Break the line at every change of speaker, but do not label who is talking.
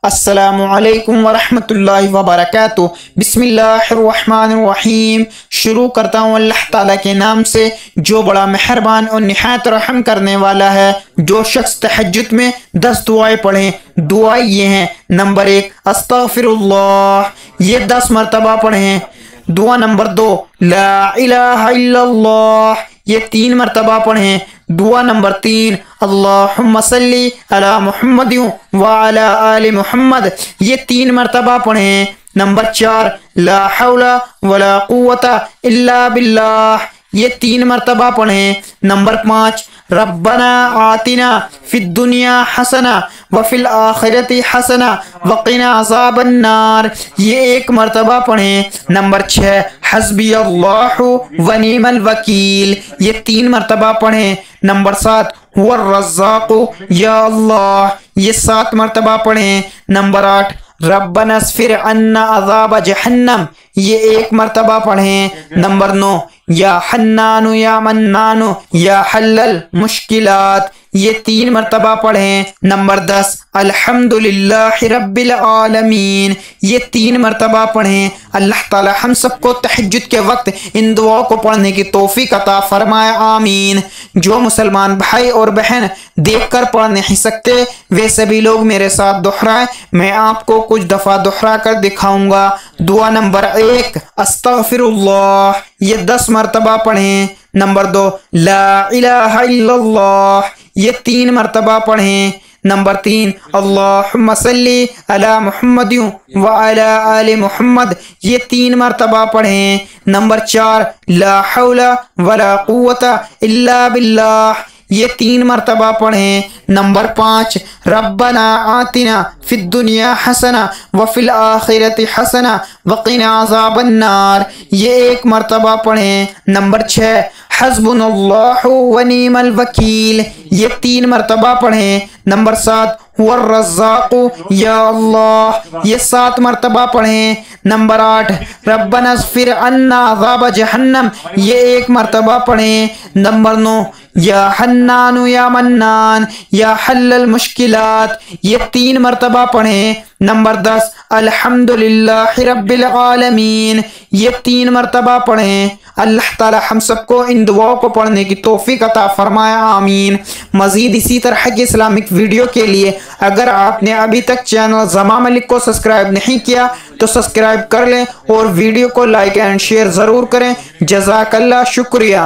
السلام علیکم ورحمۃ اللہ وبرکاتہ۔ بسم اللہ الرحمن الرحیم۔ شروع کرتا ہوں اللہ تعالیٰ کے نام سے جو بڑا مہربان اور نہایت رحم کرنے والا ہے۔ جو شخص تہجد میں 10 دعائیں پڑھیں، دعائیں یہ ہیں: نمبر 1 استغفر اللہ، یہ 10 مرتبہ پڑھیں۔ دعا نمبر 2 لا الہ الا اللہ، یہ 3 مرتبہ پڑھیں۔ دعا نمبر 3 اللہم صلی علی محمد وعلی آل محمد، یہ 3 مرتبہ پڑھیں۔ نمبر 4 لا حول ولا قوت الا باللہ، یہ 3 مرتبہ پڑھیں۔ نمبر 5 ربنا آتنا فی الدنیا حسنہ وفی الآخرۃ حسنہ وقنا عذاب النار، یہ 1 مرتبہ پڑھیں۔ نمبر 6 حسبی اللہ ونعم الوکیل، یہ 3 مرتبہ پڑھیں۔ نمبر 7 هو الرزاق یا اللہ، یہ 7 مرتبہ پڑھیں۔ نمبر 8 ربنا اصفر عنا عذاب جہنم، یہ 1 مرتبہ پڑھیں۔ نمبر 9 یا حنان یا منان یا حل المشکلات، یہ 3 مرتبہ پڑھیں۔ نمبر 10 الحمدللہ رب العالمین، یہ 3 مرتبہ پڑھیں۔ اللہ تعالی ہم سب کو تہجد کے وقت ان دعاؤں کو پڑھنے کی توفیق عطا فرمائے، آمین۔ جو مسلمان بھائی اور بہن دیکھ کر پڑھ نہیں سکتے وہ سبھی لوگ میرے ساتھ دہرائیں، میں آپ کو کچھ دفعہ دہرا کر دکھاؤں گا۔ دعا نمبر 1 استغفر اللہ، یہ 10 مرتبہ پڑھیں۔ نمبر 2 لا الہ الا اللہ، یہ 3 مرتبہ پڑھیں۔ نمبر 3 اللہم صلی علی محمد وعلی آل محمد، یہ 3 مرتبہ پڑھیں۔ نمبر 4 لا حول ولا قوت الا باللہ، یہ 3 مرتبہ پڑھیں۔ نمبر 5 ربنا آتنا فی الدنیا حسنہ وفی الآخرۃ حسنہ وقنا عذاب النار، یہ 1 مرتبہ پڑھیں۔ نمبر 6 حسبنا اللہ ونعم الوکیل، یہ 3 مرتبہ پڑھیں۔ نمبر 7 هو الرزاق یا اللہ، یہ 7 مرتبہ پڑھیں۔ نمبر 8 ربنا اصفر عنا عذاب جہنم، یہ 1 مرتبہ پڑھیں۔ نمبر 9 یا حنان یا منان یا حل المشکلات، یہ 3 مرتبہ پڑھیں۔ نمبر 10 الحمدللہ رب العالمین، یہ 3 مرتبہ پڑھیں۔ اللہ تعالی ہم سب کو ان دعاؤں کو پڑھنے کی توفیق عطا فرمائے، آمین۔ مزید اسی طرح کی اسلامک ویڈیو کے لیے اگر آپ نے ابھی تک چینل زمان ملک کو سبسکرائب نہیں کیا تو سبسکرائب کر لیں اور ویڈیو کو لائک اینڈ شیئر ضرور کریں۔ جزاک اللہ، شکریہ۔